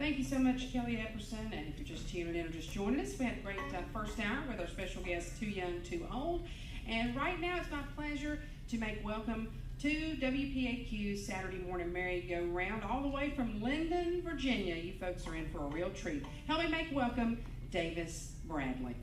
Thank you so much, Kelly Epperson. And if you're just tuning in or just joining us, we had a great first hour with our special guest, Too Young, Too Old. And right now, it's my pleasure to make welcome to WPAQ's Saturday Morning Merry-Go-Round, all the way from Linden, Virginia. You folks are in for a real treat. Help me make welcome Davis Bradley.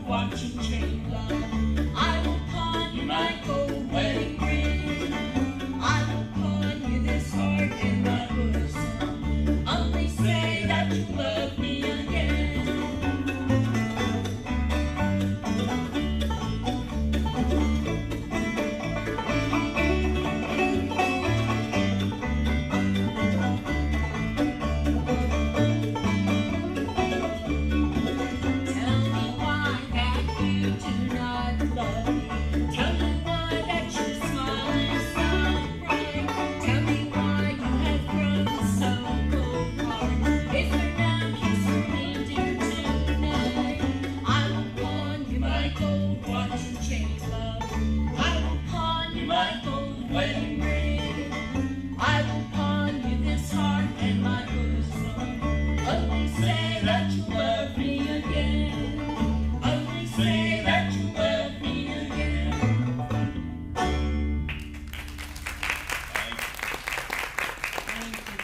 Watching train wedding ring. I will pawn you this heart and my bosom. Only say that you love me again. Only say that you love me again. Thank you.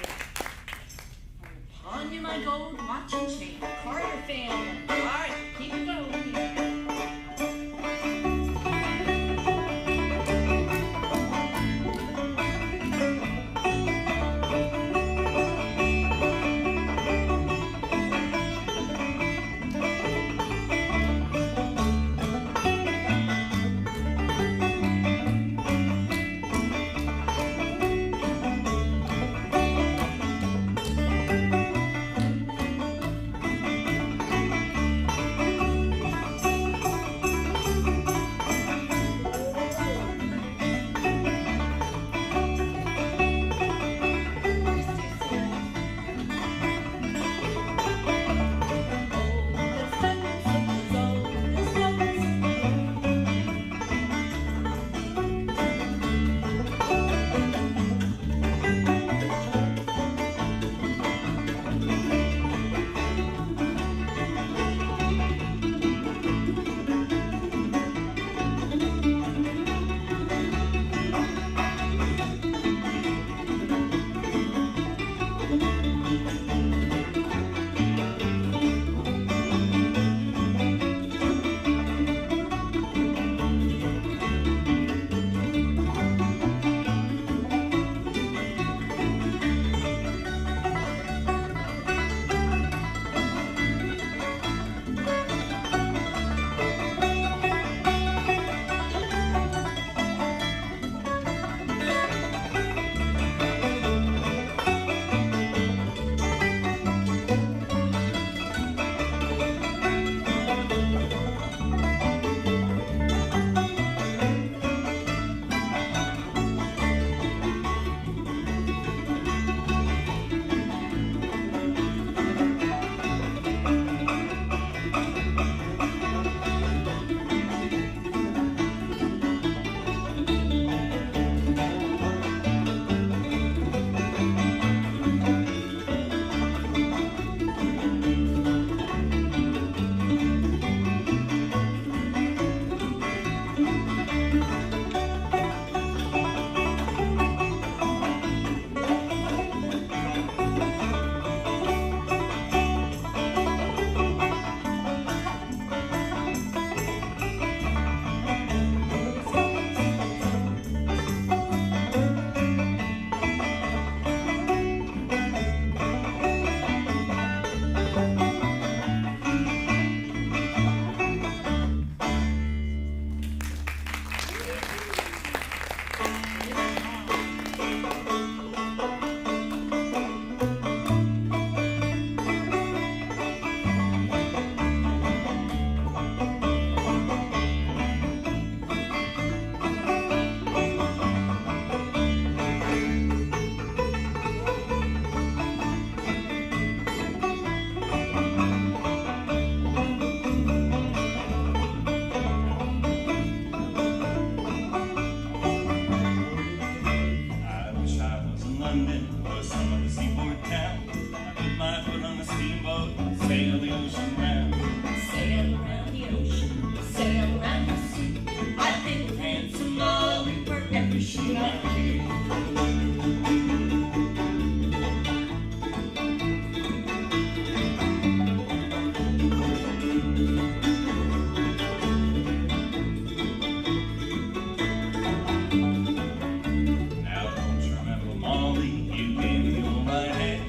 I will pawn you my gold watch and chain. Carter family. All right, keep it going. Sail the ocean round. Sail around the ocean, sail around the sea. I think of handsome Molly wherever she might be. Now don't you remember, Molly, you gave me all my hand.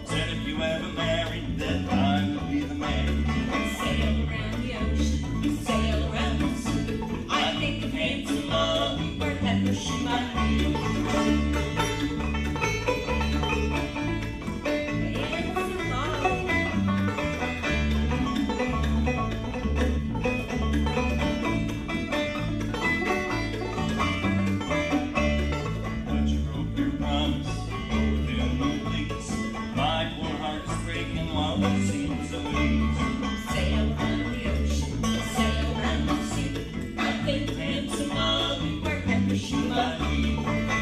Said if you ever married, that I would be the man. Sail around the ocean, sail around the sea. I think of handsome Molly wherever she might be. Handsome Molly. But you broke your promise, both in the leaks. My poor heart's breaking while it seems so easy. Sail around the ocean, sail around the sea. I think of handsome Molly wherever she might be.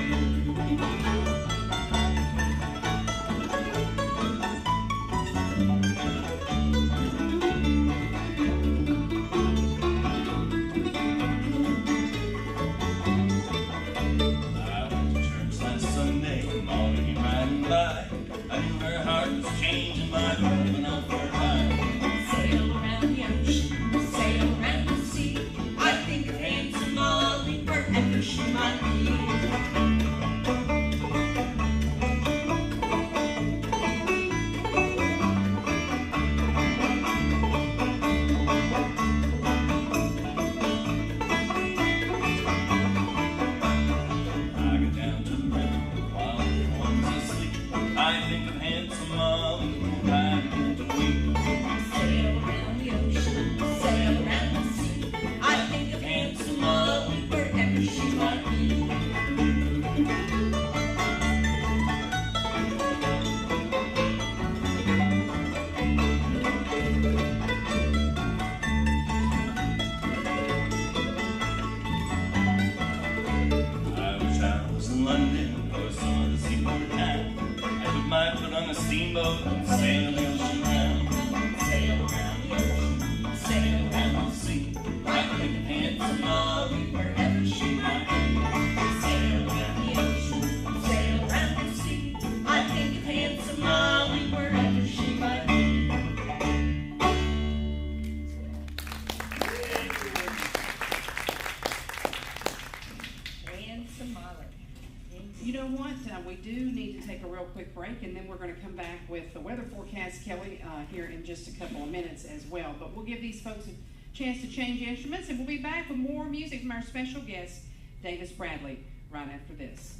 in London or some other seaport town. I put my foot on a steamboat and sail the ocean round. Sail around the ocean, sail around the sea. I think of handsome Molly wherever she might be. Sail around the ocean, sail around the sea. I think of handsome Molly wherever she might be. You know what? We do need to take a real quick break, and then we're going to come back with the weather forecast, Kelly, here in just a couple of minutes as well. But we'll give these folks a chance to change instruments, and we'll be back with more music from our special guest, Davis Bradley, right after this.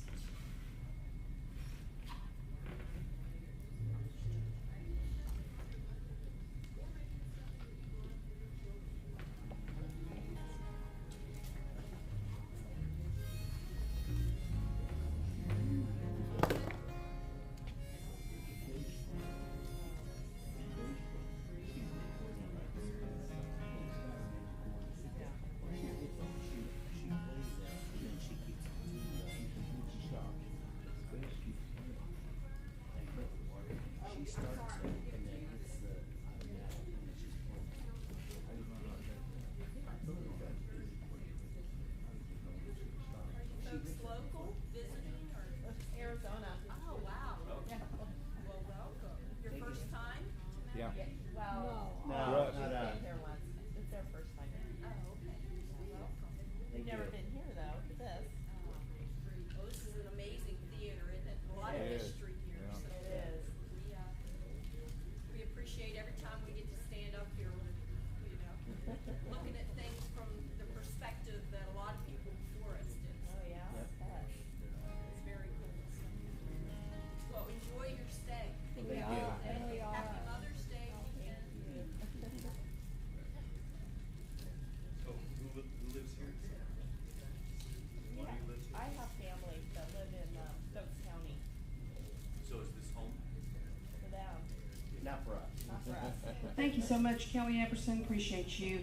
Thank you so much, Kelly Epperson. Appreciate you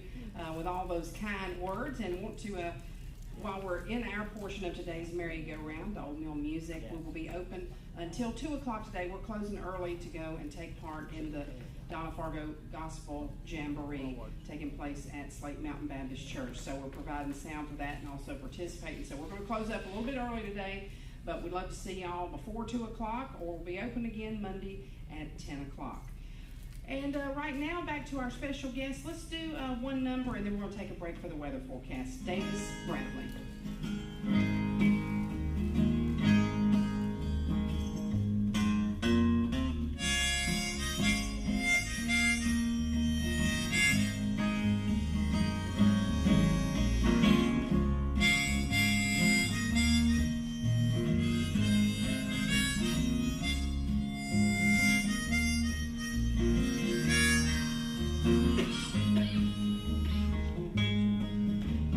with all those kind words, and want to, while we're in our portion of today's merry-go-round, the Old Mill Music, we will be open until 2 o'clock today. We're closing early to go and take part in the Donna Fargo Gospel Jamboree taking place at Slate Mountain Baptist Church. So we're providing sound for that and also participating. So we're going to close up a little bit early today, but we'd love to see y'all before 2 o'clock, or we'll be open again Monday at 10 o'clock. And right now, back to our special guest. Let's do one number, and then we're going to take a break for the weather forecast. Davis Bradley.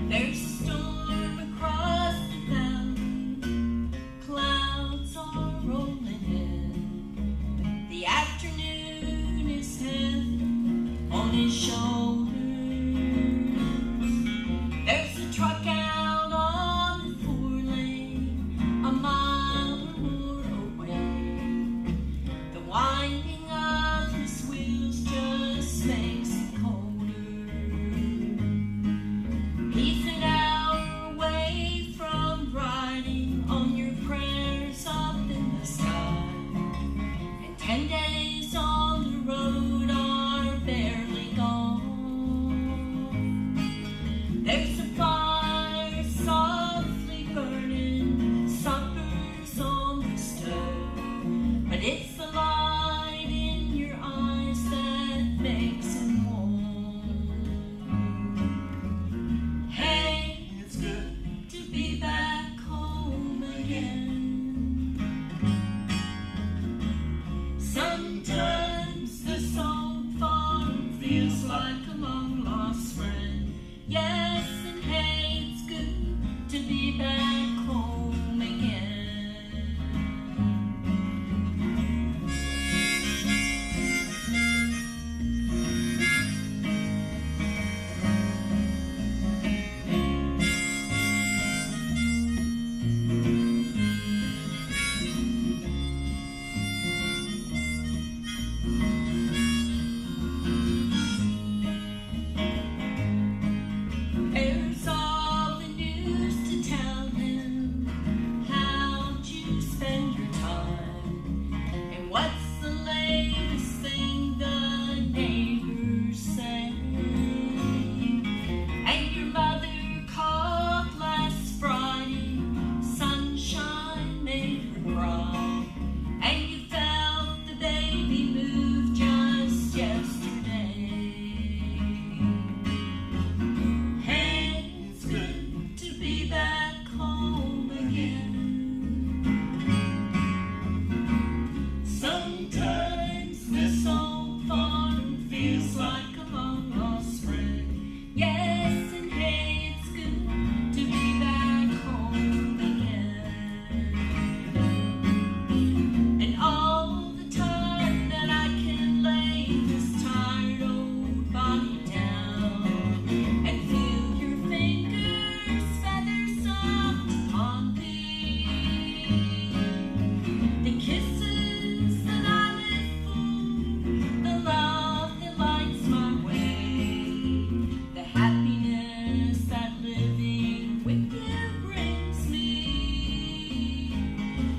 There's a storm across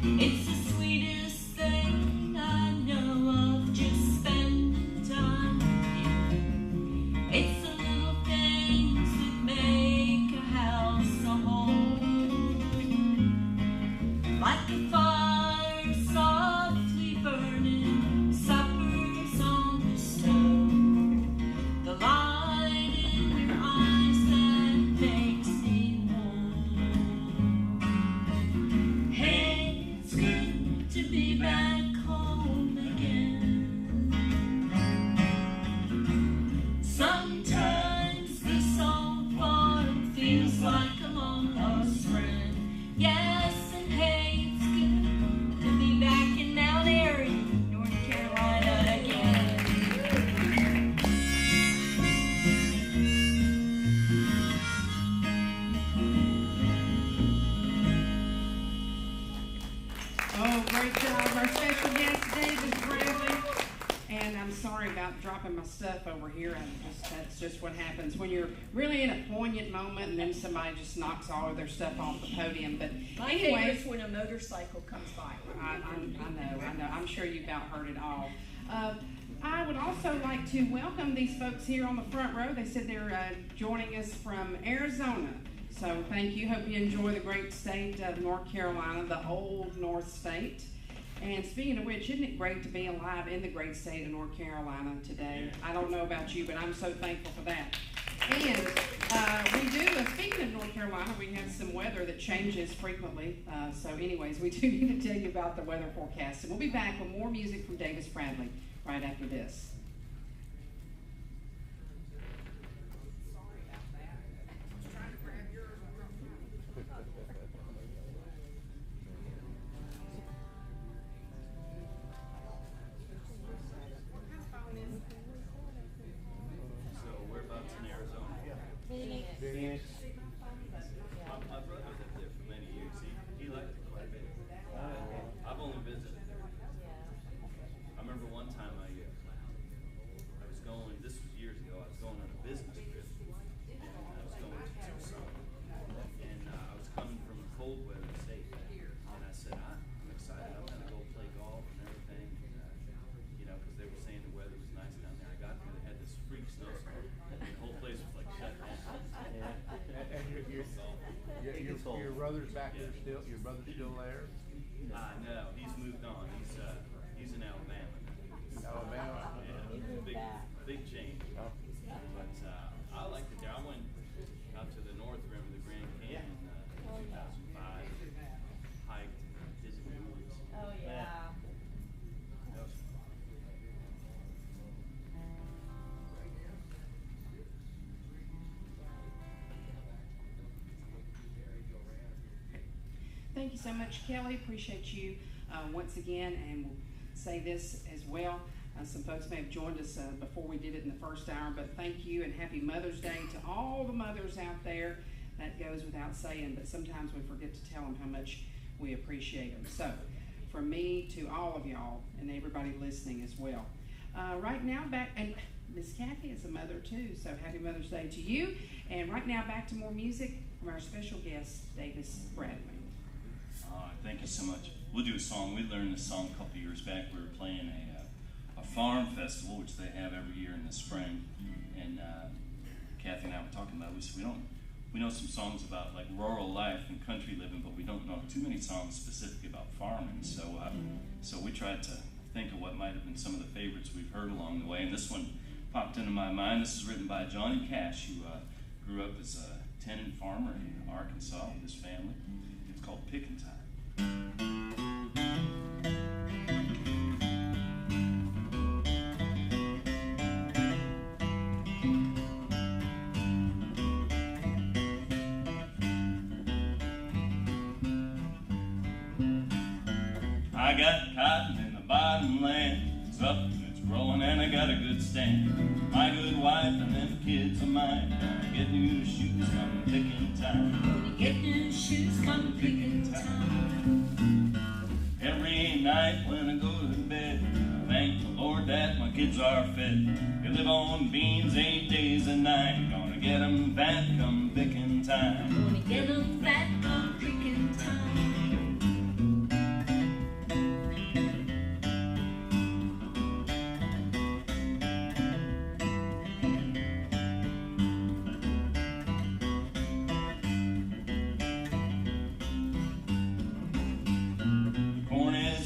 It's the sweetest thing I know of, just spending time with you. It's the little things that make a house a home, like the fire softly burning, suppers on the stove, the light in your eyes that makes me warm. Hey, it's good to be back home again. Sometimes this old farm feels like a long lost friend. Yes, and hey, it's good to be back in Mount Airy, North Carolina again. Oh, great job. Our special guest, Davis Bradley. And I'm sorry about dropping my stuff over here. That's just what happens when you're really in a poignant moment and then somebody just knocks all of their stuff off the podium. But My anyway, favorite's when a motorcycle comes by. I know. I'm sure you about heard it all. I would also like to welcome these folks here on the front row. They said they're joining us from Arizona. So thank you. Hope you enjoy the great state of North Carolina, the old North State. And speaking of which, isn't it great to be alive in the great state of North Carolina today? I don't know about you, but I'm so thankful for that. And we do, speaking of North Carolina, we have some weather that changes frequently. So anyways, we do need to tell you about the weather forecast. And we'll be back with more music from Davis Bradley right after this. So whereabouts in Arizona? Phoenix. My brother lived there for many years. He liked it quite a bit. I've only visited there. I remember one time I was going, this was years ago, I was going on a business trip. And I was going to Tucson. And I was coming from a cold weather state. And I said, I'm excited. I'm going to go play golf and everything. You know, because they were saying the weather was nice down there. I got there, they had this freak snowstorm. And the whole place was like shut down. And your brother's back there still. Your brother's still there. No, he's moved on. He's in Alabama. Alabama. Yeah, big change. Oh. But I liked it there. I went out to the north rim of the Grand Canyon in 2005. Hiked, visited the woods. Oh, yeah. That was fun. Thank you so much, Kelly. Appreciate you once again, and we'll say this as well. Some folks may have joined us before we did it in the first hour, but thank you and happy Mother's Day to all the mothers out there. That goes without saying, but sometimes we forget to tell them how much we appreciate them. So, from me to all of y'all and everybody listening as well. Right now, back, and Miss Kathy is a mother too, so happy Mother's Day to you. And right now, back to more music from our special guest, Davis Bradley. All right, thank you so much. We'll do a song. We learned this song a couple years back. We were playing a farm festival, which they have every year in the spring. And Kathy and I were talking about it. We said we know some songs about like rural life and country living, but we don't know too many songs specifically about farming. So we tried to think of what might have been some of the favorites we've heard along the way. And this one popped into my mind. This is written by Johnny Cash, who grew up as a tenant farmer in Arkansas with his family. It's called Pickin' Time. I got cotton in the bottomland. It's up and it's growing and I got a good stand. My good wife and them kids of mine gonna get new shoes come picking time. Gonna get new shoes come picking time. Every night when I go to bed, I thank the Lord that my kids are fed. They live on beans 8 days a night. Gonna get them fat come picking time. Gonna get them fat come picking time.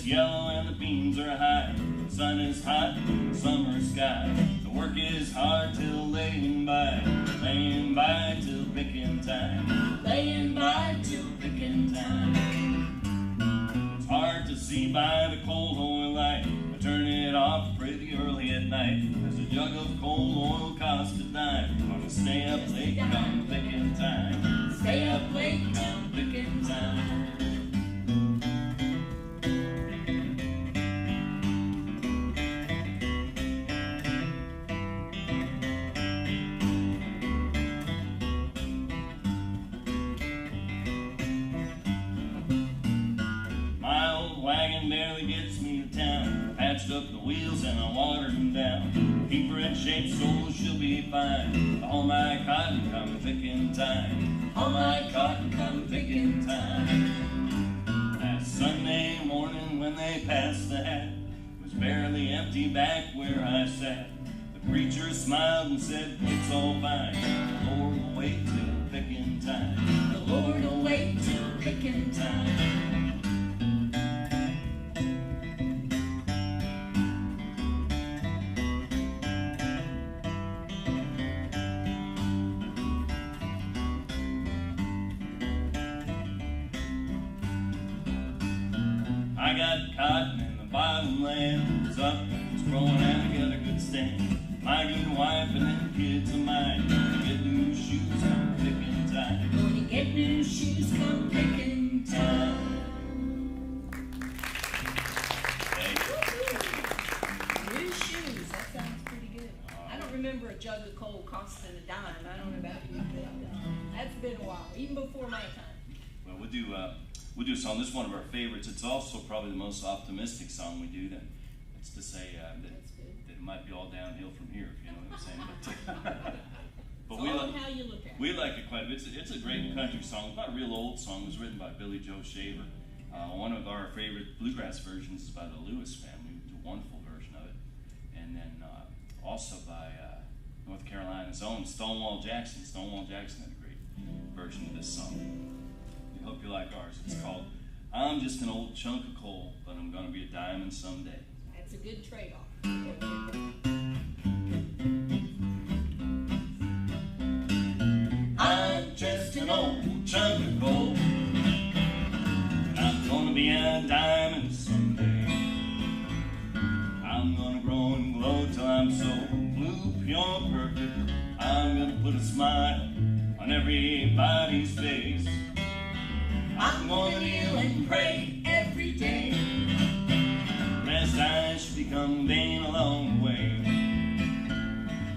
yellow and the beans are high. The sun is hot, summer sky. The work is hard till laying by till picking time. Laying by till picking time. It's hard to see by the cold oil light. I turn it off pretty early at night. There's a jug of cold oil cost a dime. Gonna stay up late come picking time. Stay up late till picking time. Barely gets me to town. Patched up the wheels and I watered them down. Keep her in shape so she'll be fine. All my cotton come picking time. All my cotton come picking time. Last Sunday morning when they passed the hat, it was barely empty back where I sat. The preacher smiled and said, it's all fine. The Lord will wait till picking time. The Lord will wait till picking time. I got cotton in the bottomland. It's up, it's growing out, I got a good stand. My good wife and them kids of mine. Gonna get new shoes come picking time. Gonna get new shoes come picking time. New shoes, that sounds pretty good. I don't remember a jug of coal costing a dime. I don't know about you, but that's been a while, even before my time. Well, we'll do a song. This is one of our favorites. It's also probably the most optimistic song we do. Then it's to say that it might be all downhill from here, if you know what I'm saying. But It's all on how you look at it. we like it quite a bit. It's a great country song. It's not a real old song. It was written by Billy Joe Shaver. One of our favorite bluegrass versions is by the Lewis family. It's a wonderful version of it. And then also by North Carolina's own Stonewall Jackson. Stonewall Jackson had a great version of this song. We hope you like ours. It's called I'm Just an Old Chunk of Coal, but I'm Gonna Be a Diamond Someday. That's a good trade-off. I'm just an old chunk of coal, but I'm gonna be a diamond someday. I'm gonna grow and glow till I'm so blue, pure, perfect. I'm gonna put a smile on everybody's face. I'm gonna kneel and pray every day. Lest I should become vain along the way.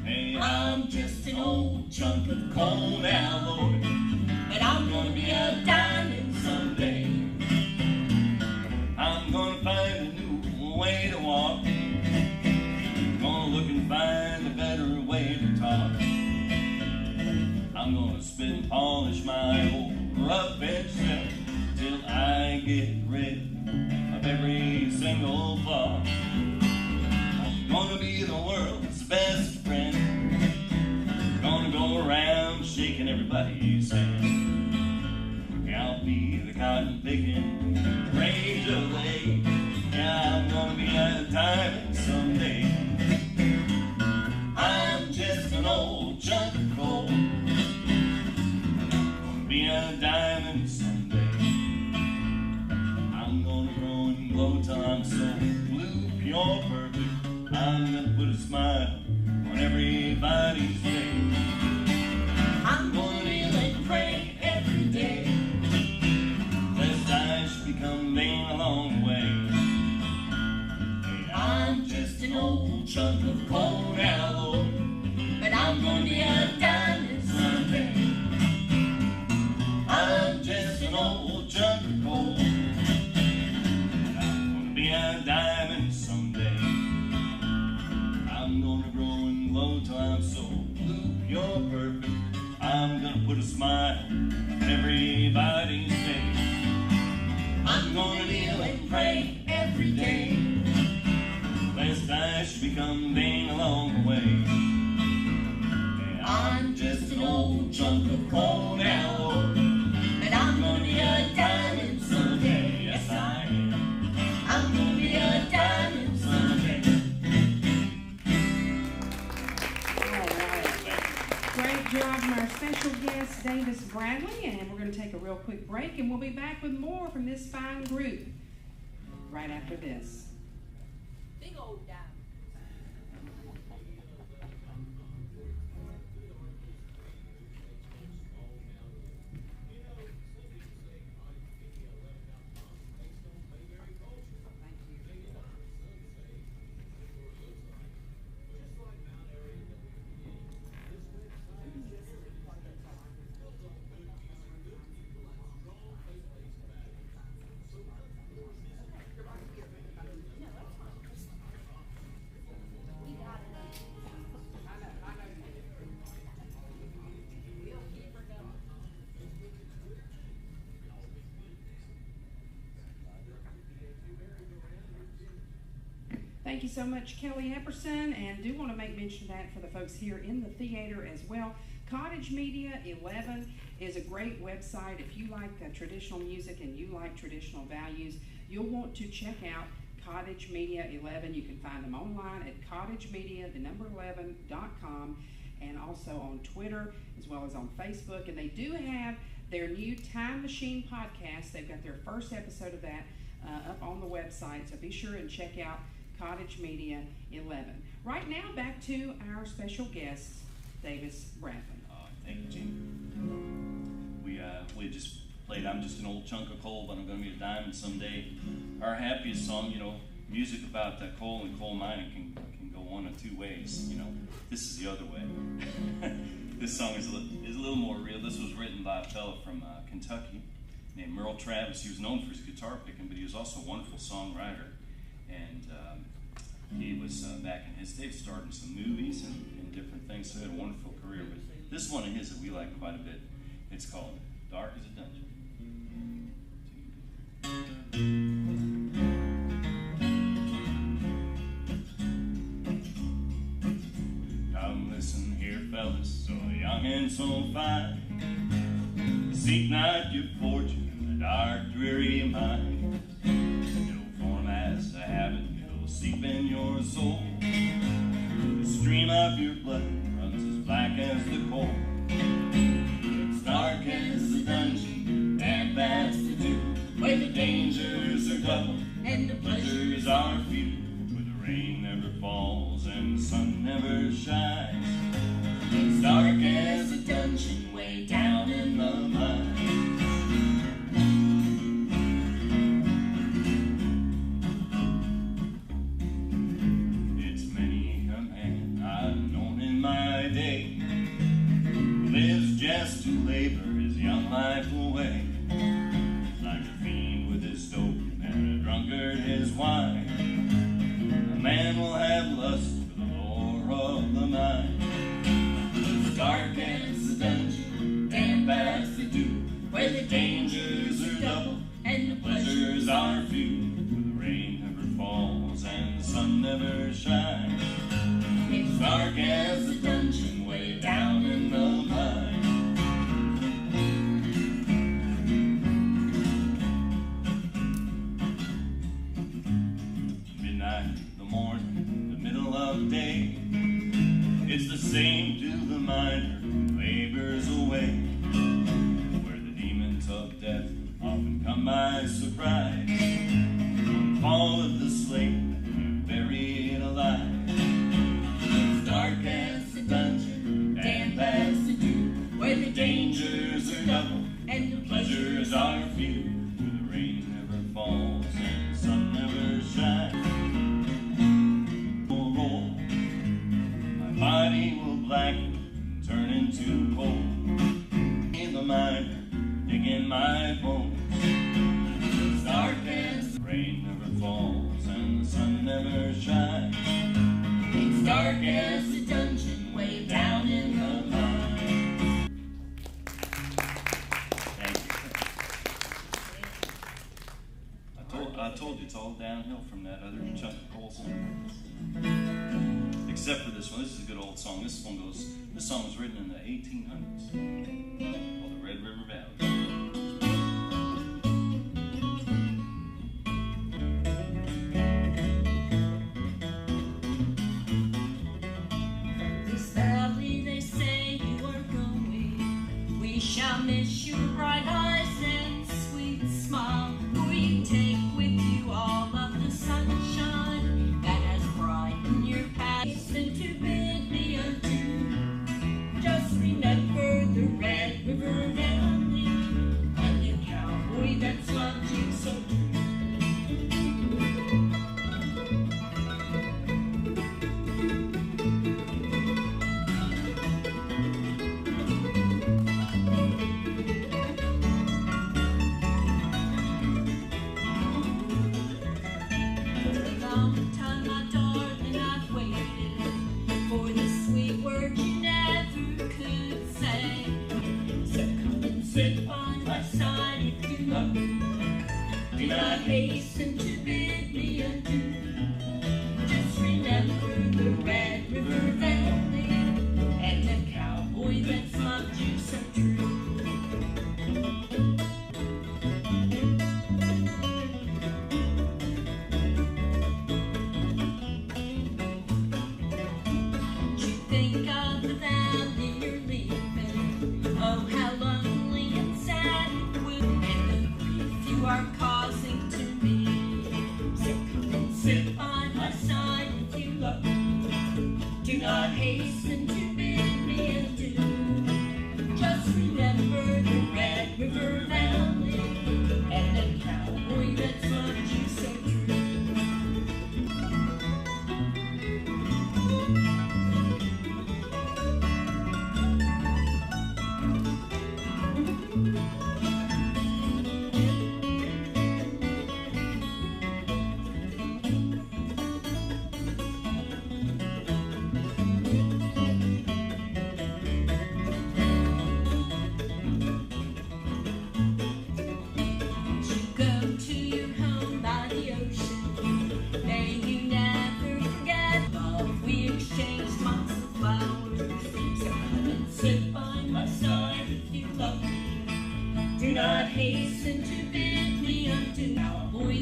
Hey, I'm just an old chunk of coal now, Lord, but I'm gonna be a diamond someday. I'm gonna find a new way to walk. Gonna look and find a better way to talk. I'm gonna spit and polish my old rough edge self till I get rid of every single flaw. I'm gonna be the world's best friend. Gonna go around shaking everybody's hand. I'll be the cotton picking rage of the age. Yeah, I'm gonna be a diamond someday. I'm just an old chunk of coal. Gonna be a diamond someday. I'm gonna grow and glow till I'm so blue, pure, perfect. I'm gonna put a smile on everybody's face. I'm gonna kneel and pray every day. Lest I should become vain along the way. Hey, I'm just an old chunk of coal now, Lord, but I'm gonna be a diamond someday. I'm just an old chunk of coal, but I'm gonna be a diamond someday. I'm gonna grow and glow till I'm so blue, pure, perfect. I'm gonna put a smile on everybody's face. I'm gonna kneel and pray every day. Lest I should become vain along the way. Hey, I'm just an old chunk of coal now, Lord, but I'm gonna be a diamond someday. Yes, I am. I'm gonna special guest, Davis Bradley, and we're going to take a real quick break, and we'll be back with more from this fine group right after this. Big old diamond. Thank you so much, Kelly Epperson, and do want to make mention of that for the folks here in the theater as well. Cottage Media 11 is a great website. If you like traditional music and you like traditional values, you'll want to check out Cottage Media 11. You can find them online at cottagemedia11.com and also on Twitter as well as on Facebook. And they do have their new Time Machine podcast. They've got their first episode of that up on the website, so be sure and check out Cottage Media 11. Right now, back to our special guest, Davis Bradley. Thank you, Jean. We just played I'm Just an Old Chunk of Coal, but I'm going to be a diamond someday. Our happiest song, music about coal and coal mining can go one of two ways. This is the other way. This song is a little more real. This was written by a fellow from Kentucky named Merle Travis. He was known for his guitar picking, but he was also a wonderful songwriter. And he was, back in his day, starting some movies and different things, so he had a wonderful career. But this one of his that we like quite a bit, it's called Dark as a Dungeon. Come listen here, fellas, so young and so fine. Seek not your fortune in the dark, dreary mind. It'll form as a habit, it'll seep in your soul. The stream of your blood runs as black as the coal. It's dark as the dungeon, damp as the dew, where the dangers are double and the pleasures are few, where the rain never falls and the sun never shines. It's dark as a dungeon way down in the mine. It's many a man I've known in my day who lives just to labor his young life away, like a fiend with his dope and a drunkard his wine. A man will have lust for the lore of the mine. It's dark as the dungeon, damp as the dew, where the dangers are double and the pleasures are few, where the rain never falls and the sun never shines. It's dark as the dungeon way down in the mine. Midnight, the morning, the middle of day, it's the same to the miner who labors away, where the demons of death often come by surprise. On the fall of the slave, you're buried alive. It's dark as the dungeon, damp as the dew, where the dangers are double and the pleasures are few, where the rain never falls and the sun never shines. Roll, my body will blacken and turn into coal. In the miner, digging my bones. It's dark as the rain never falls and the sun never shines. It's dark as the dungeon way down in the mine. Thank you. I told you it's all downhill from that other chunk of coal song. Except for this one. This is a good old song. This song was written in the 1800s, called the Red River Valley. This valley they say you are going,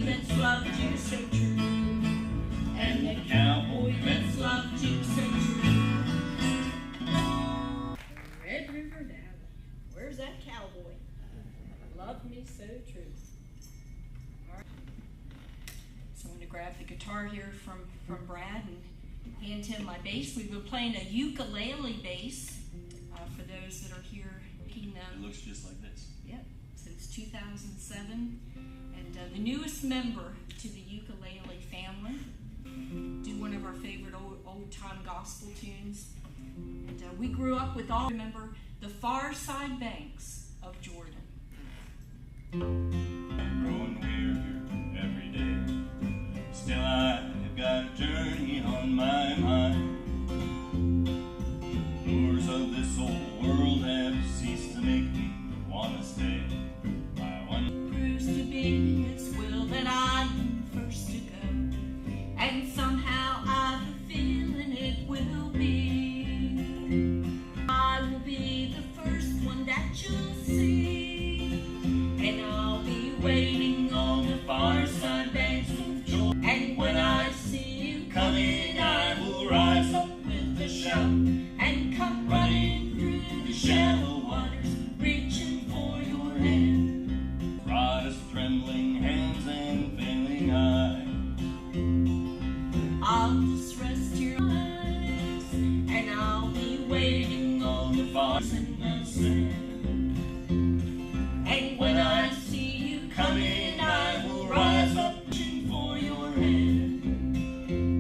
that's loved you so true, and the cowboy that's loved you so true. Red River Valley, where's that cowboy? Loved me so true. All right. So I'm going to grab the guitar here from Brad and hand him my bass. We've been playing a ukulele bass for those that are here. It looks just like this. Yep, since 2007. And the newest member to the ukulele family. Do one of our favorite old-time gospel tunes. And we grew up with all, remember, the far side banks of Jordan. I'm growing wearier every day. Still I've got a journey on my mind. Lures of this old world have ceased to make me want to stay. I want Proves to be its will that I am first to go, and somehow I've a feeling it will be. I will be the first one that you'll see, and I'll be waiting on the far side banks of Jordan. And when I see you coming, I will rise up with a shout and come running through the shallow waters, reaching for your hand. Proudest trembling hands and failing eyes. I'll just rest your eyes, and I'll be waiting on the bars in the sand. And when I see you coming, I will rise up reaching for your hand.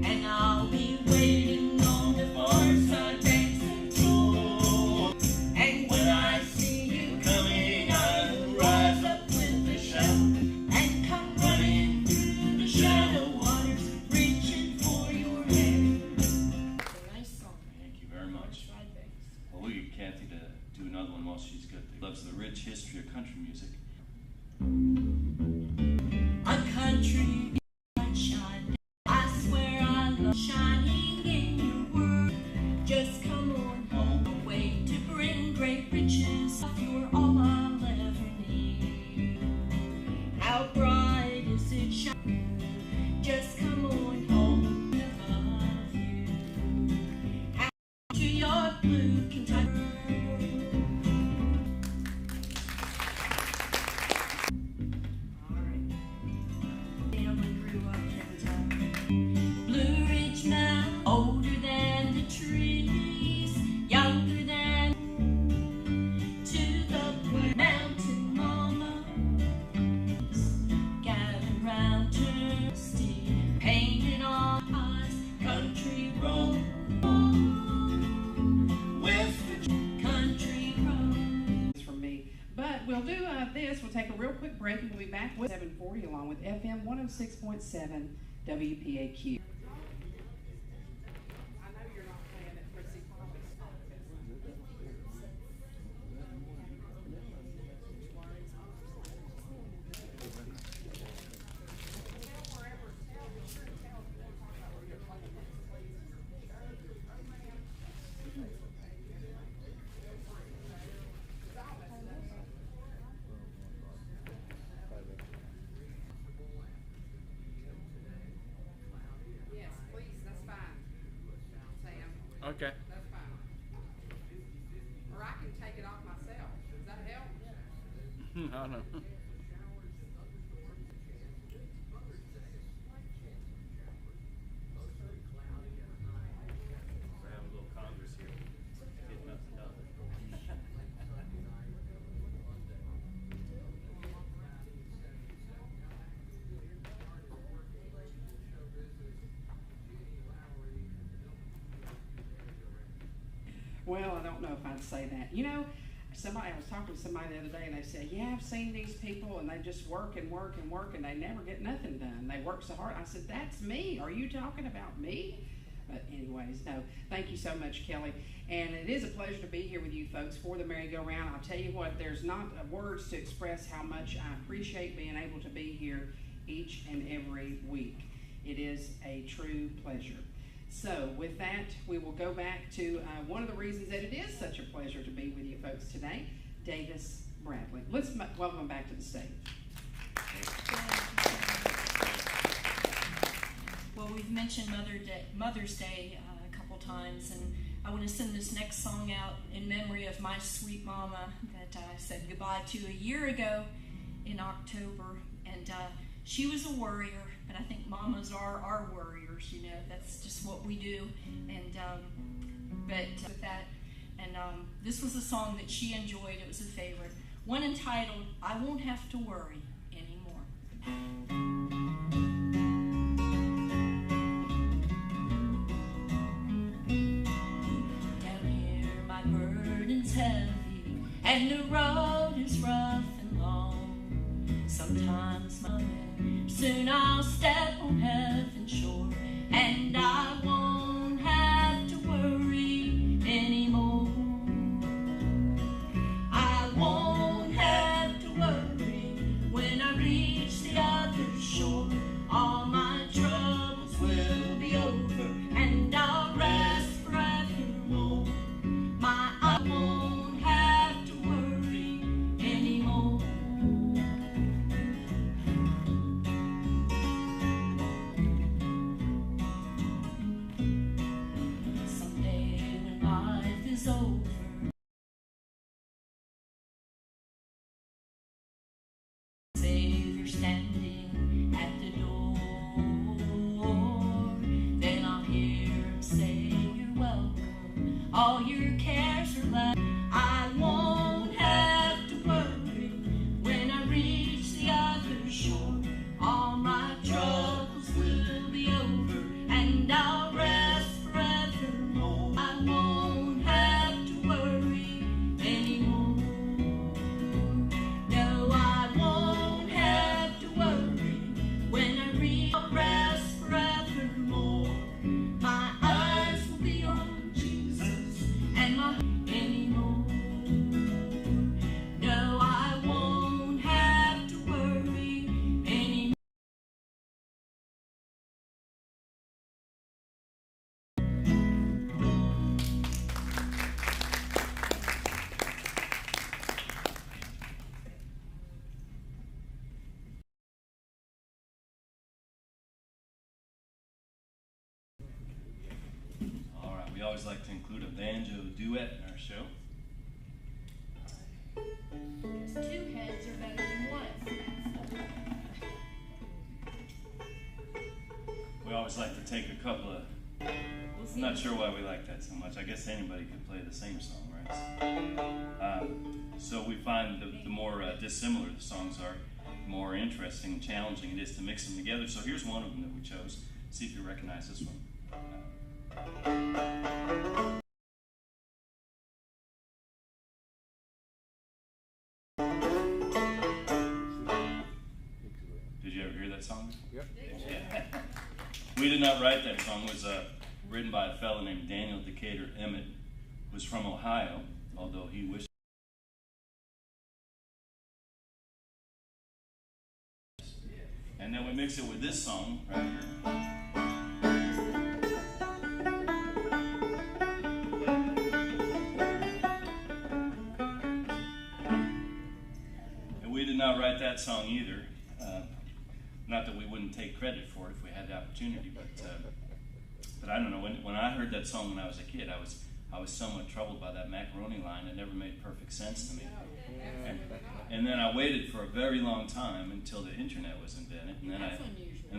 And I'll be waiting on the far side banks of Jordan. And when I see you coming, I will rise up with a shout and come running through the shallow waters, reaching for your hand. It's a nice song. Thank you very much. Side banks. Well, we'll get Kathy to do another one while she's got there. Loves the rich history of country music. A country sunshine, I swear I love shining in your world. Just come on home, away to bring great riches. You're all I'll ever need. How bright is it shining? Just come on home, I love you. How to your blue Kentucky. Family grew up in Blue Ridge Mountain, older than the trees, younger than to the mountain mama. Gathered round her steed, painted on eyes, country road, West Virginia, country road. From me. But we'll do this. We'll take a real quick break and we'll be back with 740 along with FM 106.7 WPAQ. Yes, please, that's fine. Sam, Okay. that's fine. Or I can take it off myself. Does that help? I don't know. We're having a little Congress here. Getting nothing done. Well, I don't know if I'd say that. You know, I was talking to somebody the other day and they said, yeah, I've seen these people and they just work and work and work and they never get nothing done. They work so hard. I said, that's me. Are you talking about me? But anyways, no, thank you so much, Kelly. And it is a pleasure to be here with you folks for the merry-go-round. I'll tell you what, there's not words to express how much I appreciate being able to be here each and every week. It is a true pleasure. So with that, we will go back to one of the reasons that it is such a pleasure to be with you folks today, Davis Bradley. Let's welcome him back to the stage. we've mentioned Mother's Day a couple times, and I want to send this next song out in memory of my sweet mama that I said goodbye to a year ago in October. And she was a worrier, but I think mamas are our worriers, you know. That's just what we do. And but with that, and this was a song that she enjoyed. It was a favorite. One entitled, "I Won't Have to Worry Anymore." Down here my burden's heavy and the road is rough and long. Sometimes soon I'll step on heaven's shore and I won't have to worry anymore. I won't have to worry when I reach the other shore. All my troubles will be over and I'll rest forevermore. I won't have to worry anymore. Someday when life is over, Savior standing at the door, then I'll hear him say, "You're welcome, all your cares are left." I won't have to worry when I reach the other shore. All my troubles will be over and I'll rest forevermore. I won't have to worry anymore. No, I won't have to worry when I reach. I'll rest forevermore. My eyes will be on Jesus and my anymore. No, I won't have to worry anymore. All right, we always like to include a banjo duet in our show. Two heads are better than one. We always like to take a couple of, I'm not sure why we like that so much. I guess anybody could play the same song, right? So we find the more dissimilar the songs are, the more interesting and challenging it is to mix them together. So here's one of them that we chose. See if you recognize this one. Did you ever hear that song? Yep. Yeah. We did not write that song. It was written by a fellow named Daniel Decatur Emmett, who was from Ohio, although he wished. And then we mix it with this song right here. And we did not write that song either. Not that we wouldn't take credit for it if we had the opportunity, but I don't know. When I heard that song when I was a kid, I was somewhat troubled by that macaroni line. It never made perfect sense to me. And then I waited for a very long time until the internet was invented, and then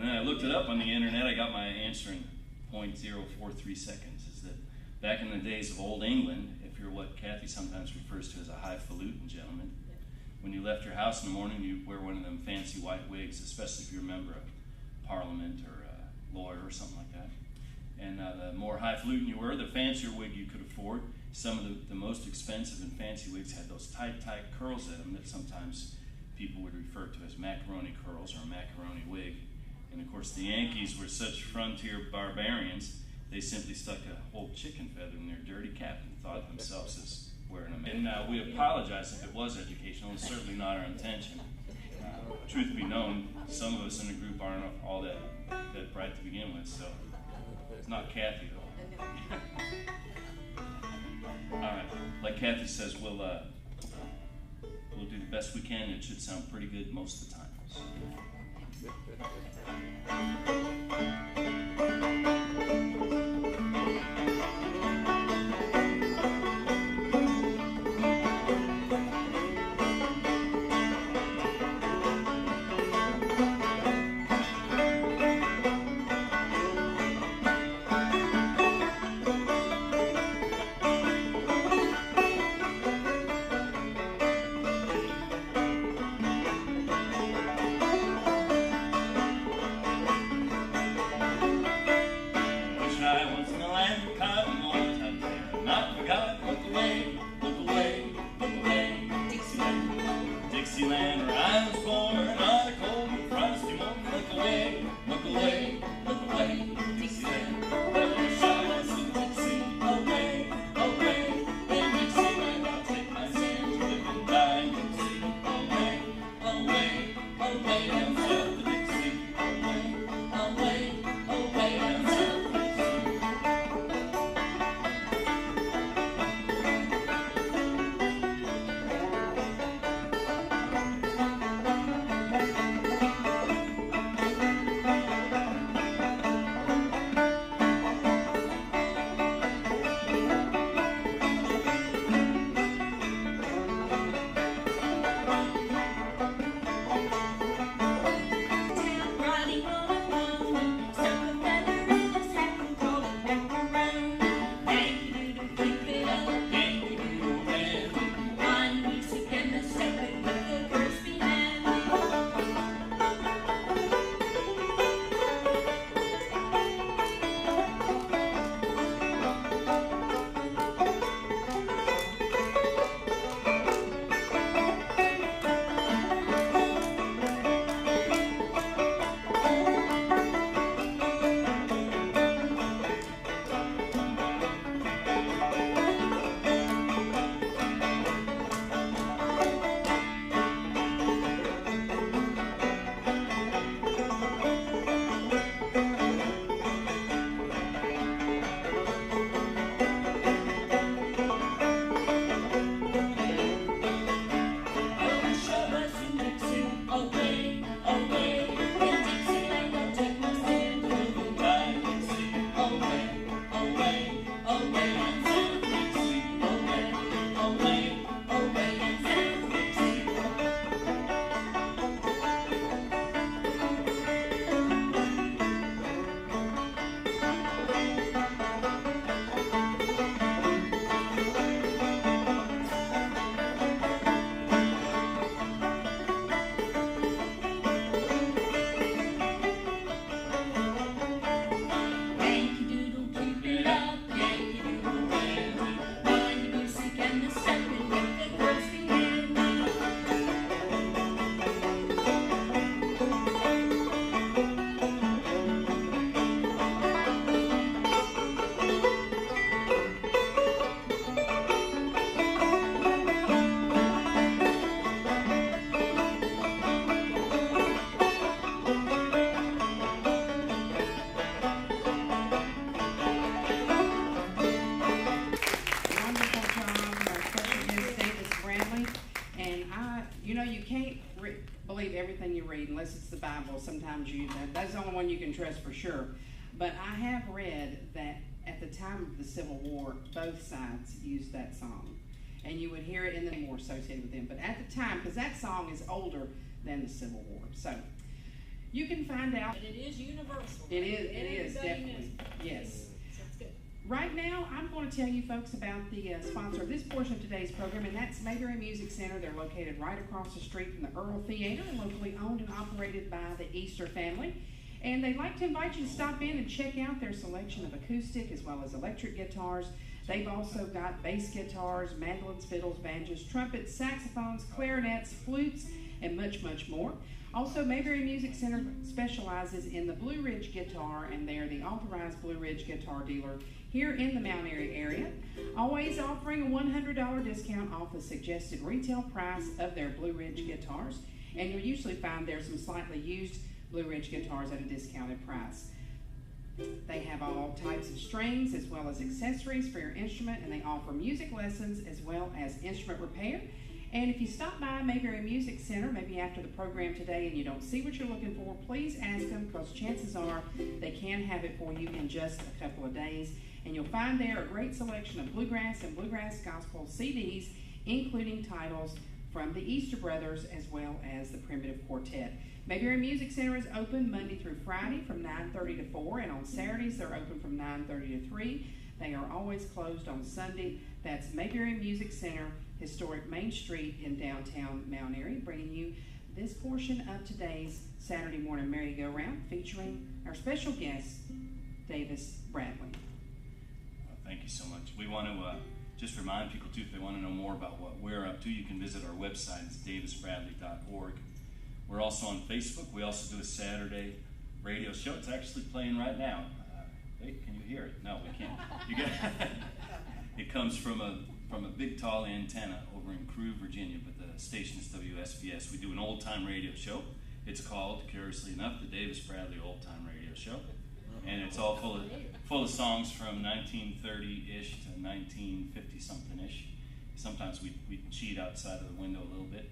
I looked it up on the internet. I got my answer in 0.043 seconds. Is that back in the days of Old England, if you're what Kathy sometimes refers to as a highfalutin gentleman, when you left your house in the morning, you'd wear one of them fancy white wigs, especially if you're a member of Parliament or a lawyer or something like that. And the more highfalutin you were, the fancier wig you could afford. Some of the most expensive and fancy wigs had those tight curls in them that sometimes people would refer to as macaroni curls or a macaroni wig. And of course the Yankees were such frontier barbarians, they simply stuck a whole chicken feather in their dirty cap and thought themselves as wearing them. And we apologize if it was educational. It's certainly not our intention. Truth be known, some of us in the group aren't all that bright to begin with, so it's not Kathy though. All right, like Kathy says, we'll do the best we can. It should sound pretty good most of the time. So. sometimes that's the only one you can trust for sure. But I have read that at the time of the Civil War, both sides used that song. And you would hear it in the war associated with them. But at the time, because that song is older than the Civil War. So you can find out. And it is universal. It is, Everybody definitely. knows. Yes. So it's good. Right now, I'm going to tell you folks about the sponsor of this portion of today's program, and that's Mayberry Music Center. They're located right across the street from the Earl Theater, locally owned and operated by the Easter family. And they'd like to invite you to stop in and check out their selection of acoustic as well as electric guitars. They've also got bass guitars, mandolins, fiddles, banjos, trumpets, saxophones, clarinets, flutes, and much, much more. Also, Mayberry Music Center specializes in the Blue Ridge guitar, and they're the authorized Blue Ridge guitar dealer here in the Mount Airy area. Always offering a $100 discount off the suggested retail price of their Blue Ridge guitars. And you'll usually find there's some slightly used Blue Ridge guitars at a discounted price. They have all types of strings as well as accessories for your instrument, and they offer music lessons as well as instrument repair. And if you stop by Mayberry Music Center, maybe after the program today, and you don't see what you're looking for, please ask them, because chances are they can have it for you in just a couple of days. And you'll find there a great selection of bluegrass and bluegrass gospel CDs, including titles from the Easter Brothers as well as the Primitive Quartet. Mayberry Music Center is open Monday through Friday from 9:30 to 4, and on Saturdays they're open from 9:30 to 3. They are always closed on Sunday. That's Mayberry Music Center, historic Main Street in downtown Mount Airy, bringing you this portion of today's Saturday morning merry-go-round featuring our special guest, Davis Bradley. Thank you so much. We want to just remind people, too, if they want to know more about what we're up to, you can visit our website. It's davisbradley.org. We're also on Facebook. We also do a Saturday radio show. It's actually playing right now. Hey, can you hear it? No, we can't. You get it comes from a big tall antenna over in Crewe, Virginia, but the station is WSBS. We do an old-time radio show. It's called, curiously enough, the Davis Bradley Old Time Radio Show. And it's all full of songs from 1930-ish to 1950-something-ish. Sometimes we cheat outside of the window a little bit.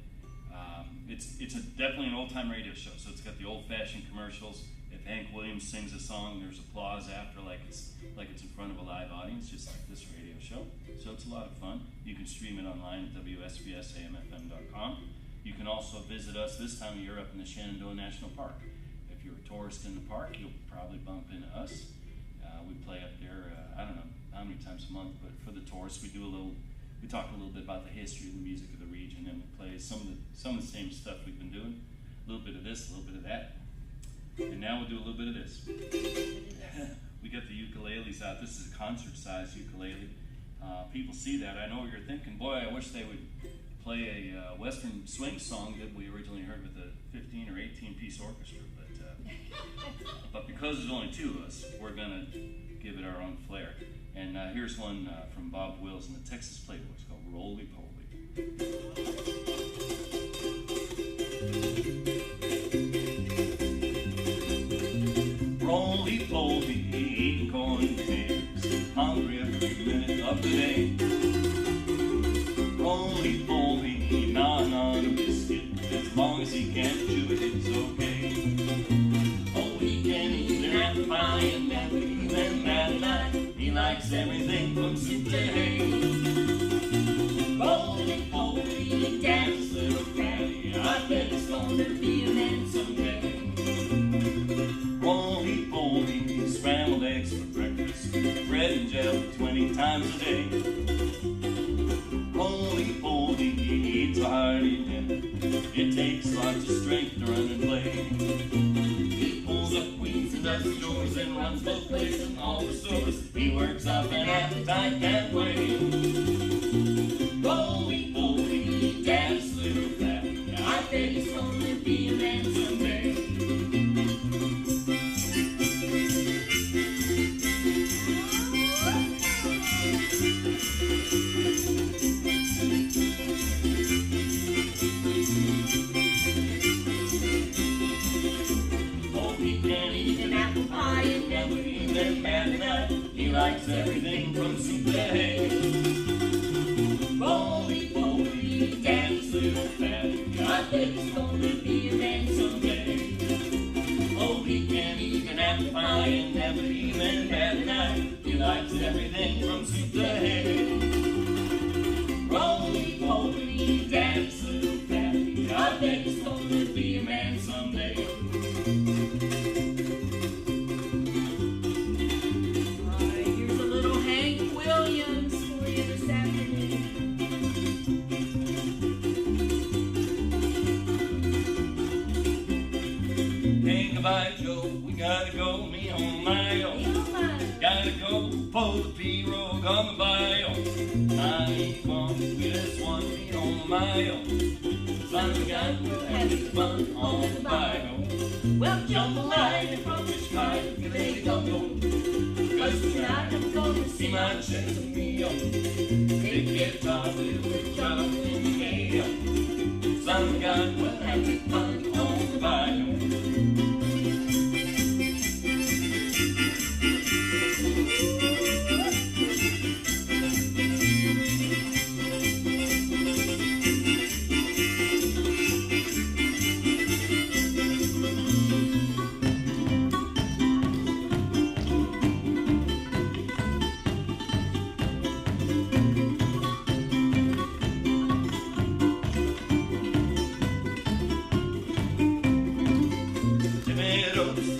It's definitely an old-time radio show, so it's got the old-fashioned commercials. If Hank Williams sings a song, there's applause after, like it's in front of a live audience, just like this radio show. So it's a lot of fun. You can stream it online at WSBSAMFM.com. You can also visit us this time of year up in the Shenandoah National Park. If you're a tourist in the park, you'll probably bump into us. We play up there, I don't know how many times a month, but for the tourists, we talk a little bit about the history of the music of the region, and we play some of the same stuff we've been doing. A little bit of this, a little bit of that. And now we'll do a little bit of this. We got the ukuleles out. This is a concert-sized ukulele. People see that. I know what you're thinking, boy, I wish they would play a Western swing song that we originally heard with a 15 or 18-piece orchestra. But because there's only two of us, we're going to give it our own flair. And here's one from Bob Wills and the Texas Playboys called Roly Poly. Roly poly, eating corn and pigs, hungry every minute of the day. Roly poly, gnawing on a biscuit, as long as he can't chew it, it's okay. Oh, he can eat an apple pie and never even at night. He likes everything from soup to hay. Roly poly, daddy's little fatty, I bet he's gonna be a man someday. Roly poly, scrambled eggs for breakfast, bread and jelly 20 times a day. Roly poly, he eats a hearty dinner, it takes lots of strength to run and play. He pulls up weeds and does the chores and runs both places and all the stores. He works up an appetite that way. Roly poly, dad's little fatty, I bet he's gonna be a man someday. He likes everything from soup to hay. Roly poly, daddy's little fatty, I bet he's gonna be a man someday. and fine, never even bad night. He likes everything from soup to hay. Roly poly, dance little fatty, I bet he's gonna be a man someday. Here's a little Hank Williams for you this afternoon. Hey, goodbye, Joe, we gotta go, me on my own. Gotta go pull the pirogue on the bio. I ain't one, we just one, me on my own. Son of a gun, we'll have it fun on the bio. Well, jambalaya from the sky, you lay gumbo. 'Cause tonight I'm gonna See my chest of meal. Big guitar with a job in the gale. Son of a gun, we'll have it fun on the bio.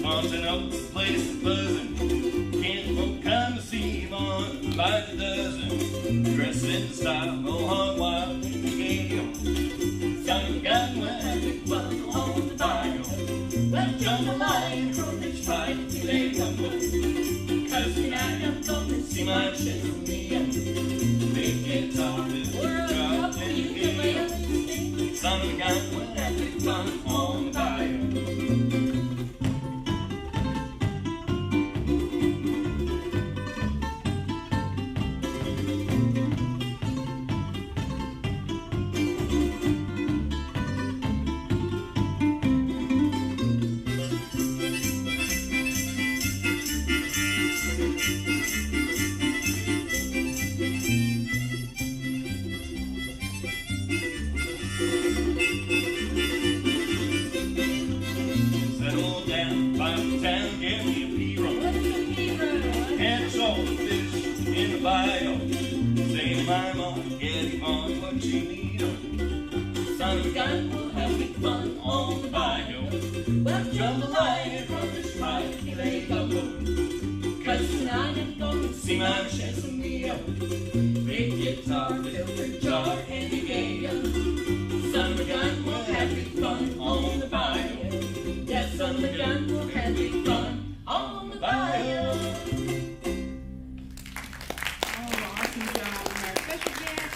Mountain up, the place is buzzing. Can't folk come to see him on by the dozen. Dressed in style, go hog wild in the gale. Son of a gun, we'll have it fun on the bio. Well, jambalaya, crayfish pie, filet gumbo. 'Cause tonight I'm gonna see my chest of meal. Big guitar, little drop in the gale. Son of a gun, we'll have it fun on the bio. Settle down, find town, get me a pirogue. Catch all the fish in the bio. Say my mom, get him on what you need. Son of a gun, we'll have big fun on the bio. Well, jambalaya, crayfish pie, filet gumbo. 'Cause tonight I'm gonna See my chest of meal. big guitar, filter jar, and a gale. Son of a gun, we'll have big fun on the bio. Yes, son of a gun, we'll have big fun on the bio. Oh, awesome job. And our special guest,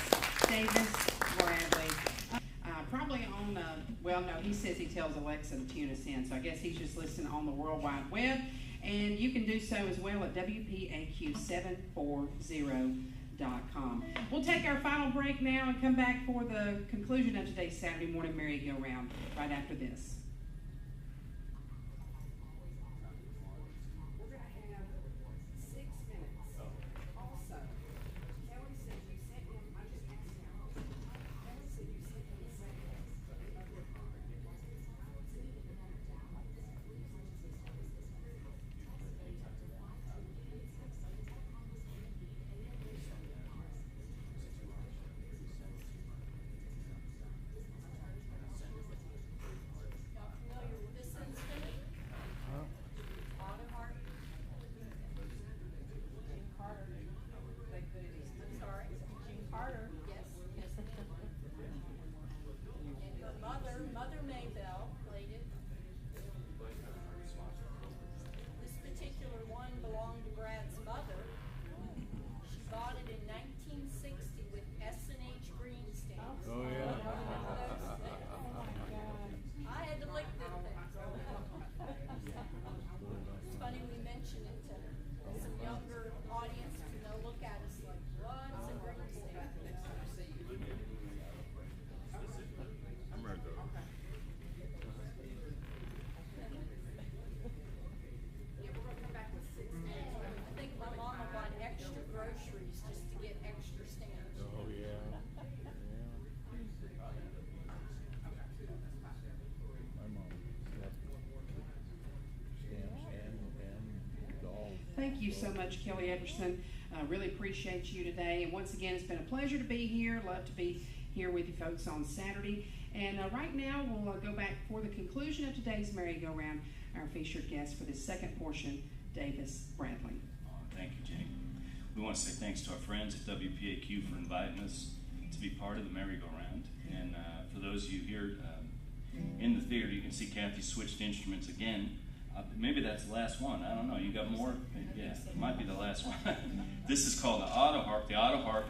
Davis Bradley. Probably on, well, no, he says he tells Alexa to tune us in, so I guess he's just listening on the World Wide Web. And you can do so as well at WPAQ740.com. We'll take our final break now and come back for the conclusion of today's Saturday morning merry-go-round right after this. We're going to have 6 minutes. Also, Kelly said you sent him, I just asked him, Kelly said you sent him the same Thank you so much, Kelly Epperson. Really appreciate you today. And once again, it's been a pleasure to be here. Love to be here with you folks on Saturday. And right now, we'll go back for the conclusion of today's merry-go-round. Our featured guest for this second portion, Davis Bradley. Thank you, Jenny. We want to say thanks to our friends at WPAQ for inviting us to be part of the merry-go-round. And for those of you here in the theater, you can see Kathy switched instruments again. Maybe that's the last one. I don't know. You got more? Yeah, it might be the last one. This is called the auto harp. The auto harp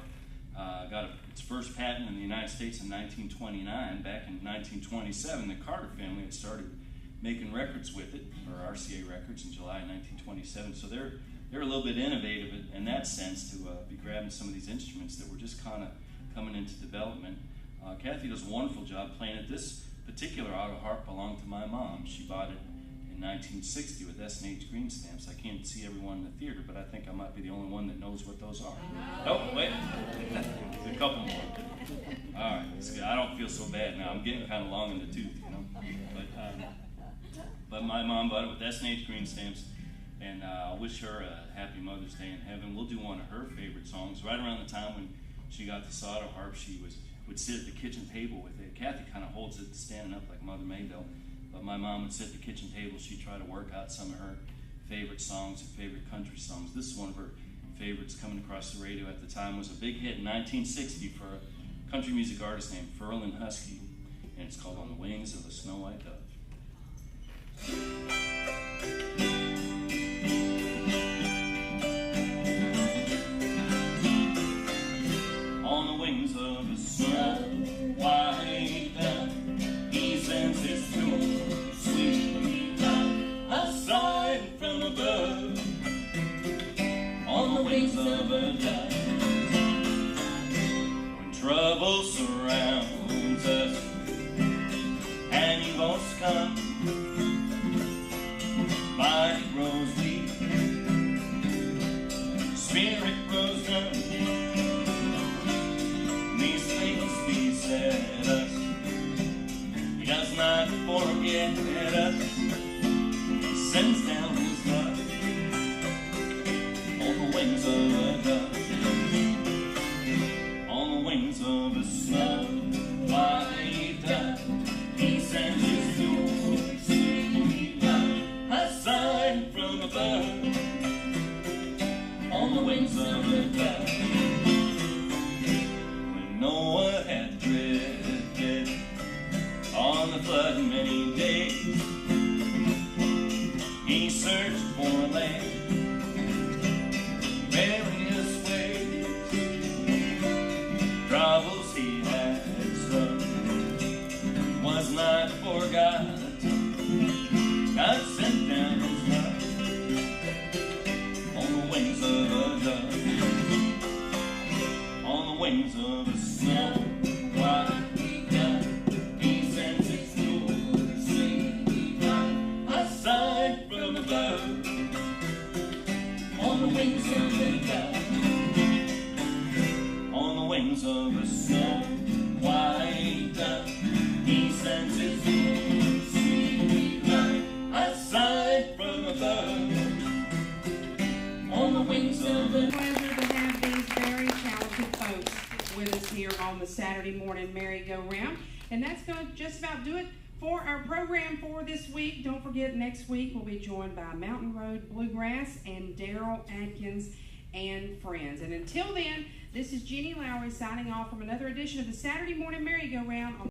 got its first patent in the United States in 1929. Back in 1927, the Carter family had started making records with it, or RCA Records, in July 1927. So they're a little bit innovative in that sense to be grabbing some of these instruments that were just kind of coming into development. Kathy does a wonderful job playing it. This particular auto harp belonged to my mom. She bought it in 1960 with S&H green stamps. I can't see everyone in the theater, but I think I might be the only one that knows what those are. Oh, wait. There's a couple more. All right. I don't feel so bad now. I'm getting kind of long in the tooth, you know. But my mom bought it with S&H green stamps, and I wish her a happy Mother's Day in heaven. We'll do one of her favorite songs. Right around the time when she got this auto harp, she would sit at the kitchen table with it. Kathy kind of holds it standing up like Mother Maybelle, but my mom would sit at the kitchen table. She'd try to work out some of her favorite songs, her favorite country songs. This is one of her favorites coming across the radio at the time. Was a big hit in 1960 for a country music artist named Ferlin Husky, and it's called On the Wings of a Snow White Dove. On the wings of a snow white dove, he sends his tune, sweet love, a sign from above. On the wings of a dove, when trouble surrounds us and evils come, body grows weak, spirit grows numb. These things beset us, he does not forget us. He sends down his love on the wings of a dove, on the wings of a snow white dove. He sends his sweet love, a sign from above, on the wings of a dove. When Noah had drifted on the flood many days, he searched for land various ways. Troubles he had some was not forgotten. God sent down his love on the wings of a dove, on the wings of a snow white dove. He sends his sweet love, a sign from above, on the wings of a dove, on the wings of a snow white dove. He sends his sweet love, a sign from above, on the wings of a dove. Pleasure to have these very talented folks with us here on the Saturday morning merry-go-round. And that's going to just about do it for our program for this week. Don't forget, next week we'll be joined by Mountain Road Bluegrass and Daryl Atkins and friends. And until then, this is Jeannie Lowry signing off from another edition of the Saturday morning merry-go-round on